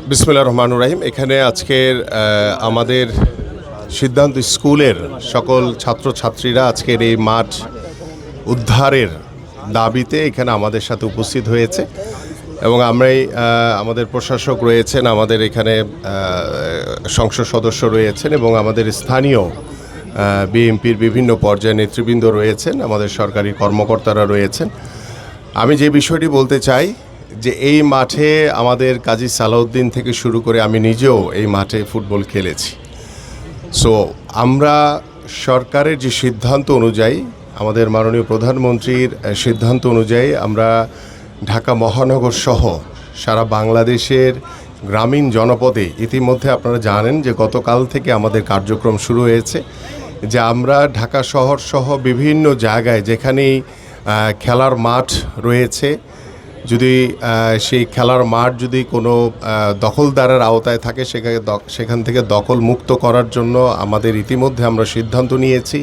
বিসমিল্লাহির রহমানির রহিম। এখানে আজকের আমাদের সিদ্ধান্ত স্কুলের সকল ছাত্রছাত্রীরা আজকের এই মাঠ উদ্ধারের দাবিতে এখানে আমাদের সাথে উপস্থিত হয়েছে এবং আমরাই আমাদের প্রশাসক রয়েছেন, আমাদের এখানে সংসদ সদস্য রয়েছেন এবং আমাদের স্থানীয় বিএনপির বিভিন্ন পর্যায়ে নেতৃবৃন্দ রয়েছেন, আমাদের সরকারি কর্মকর্তারা রয়েছেন। আমি যে বিষয়টি বলতে চাই যে এই মাঠে আমাদের কাজী সালাউদ্দিন থেকে শুরু করে আমি নিজেও এই মাঠে ফুটবল খেলেছি। সো আমরা সরকারের যে সিদ্ধান্ত অনুযায়ী, আমাদের মাননীয় প্রধানমন্ত্রীর সিদ্ধান্ত অনুযায়ী আমরা ঢাকা মহানগর সহ সারা বাংলাদেশের গ্রামীণ জনপদে ইতিমধ্যে আপনারা জানেন যে গতকাল থেকে আমাদের কার্যক্রম শুরু হয়েছে, যে আমরা ঢাকা শহর সহ বিভিন্ন জায়গায় যেখানেই খেলার মাঠ রয়েছে, যদি সেই খেলার মাঠ যদি কোনো দখলদারের আওতায় থাকে সেখান থেকে দখল মুক্ত করার জন্য আমাদের ইতিমধ্যে আমরা সিদ্ধান্ত নিয়েছি।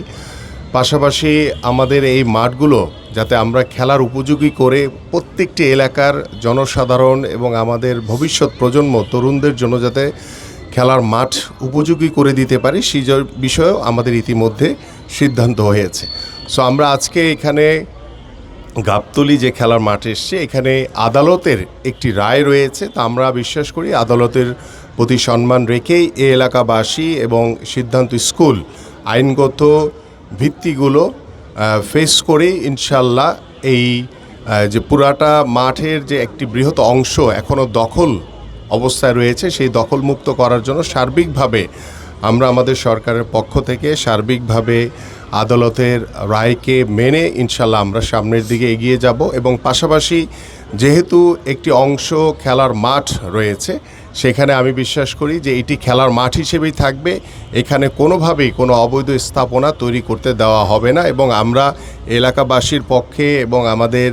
পাশাপাশি আমাদের এই মাঠগুলো যাতে আমরা খেলার উপযোগী করে প্রত্যেকটি এলাকার জনসাধারণ এবং আমাদের ভবিষ্যৎ প্রজন্ম তরুণদের জন্য যাতে খেলার মাঠ উপযোগী করে দিতে পারি সেই বিষয়েও আমাদের ইতিমধ্যে সিদ্ধান্ত হয়েছে। সো আমরা আজকে এখানে গাবতলী যে খেলার মাঠ এসছে, এখানে আদালতের একটি রায় রয়েছে, তা আমরা বিশ্বাস করি আদালতের প্রতি সম্মান রেখেই এই এলাকাবাসী এবং সিদ্ধান্ত স্কুল আইনগত ভিত্তিগুলো ফেস করে ইনশাল্লাহ এই যে পুরাটা মাঠের যে একটি বৃহৎ অংশ এখনও দখল অবস্থায় রয়েছে সেই দখলমুক্ত করার জন্য সার্বিকভাবে আমরা আমাদের সরকারের পক্ষ থেকে সার্বিকভাবে আদালতের রায়কে মেনে ইনশাল্লাহ আমরা সামনের দিকে এগিয়ে যাব। এবং পাশাপাশি যেহেতু একটি অংশ খেলার মাঠ রয়েছে, সেখানে আমি বিশ্বাস করি যে এটি খেলার মাঠ হিসেবেই থাকবে, এখানে কোনোভাবেই কোনো অবৈধ স্থাপনা তৈরি করতে দেওয়া হবে না। এবং আমরা এলাকাবাসীর পক্ষে এবং আমাদের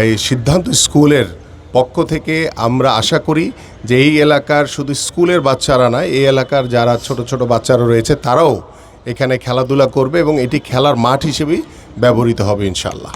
এই সিদ্ধান্ত স্কুলের পক্ষ থেকে আমরা আশা করি যে এই এলাকার শুধু স্কুলের বাচ্চারা নয়, এই এলাকার যারা ছোট ছোট বাচ্চারা রয়েছে তারাও এখানে খেলাধুলা করবে এবং এটি খেলার মাঠ হিসেবেই ব্যবহৃত হবে ইনশাল্লাহ।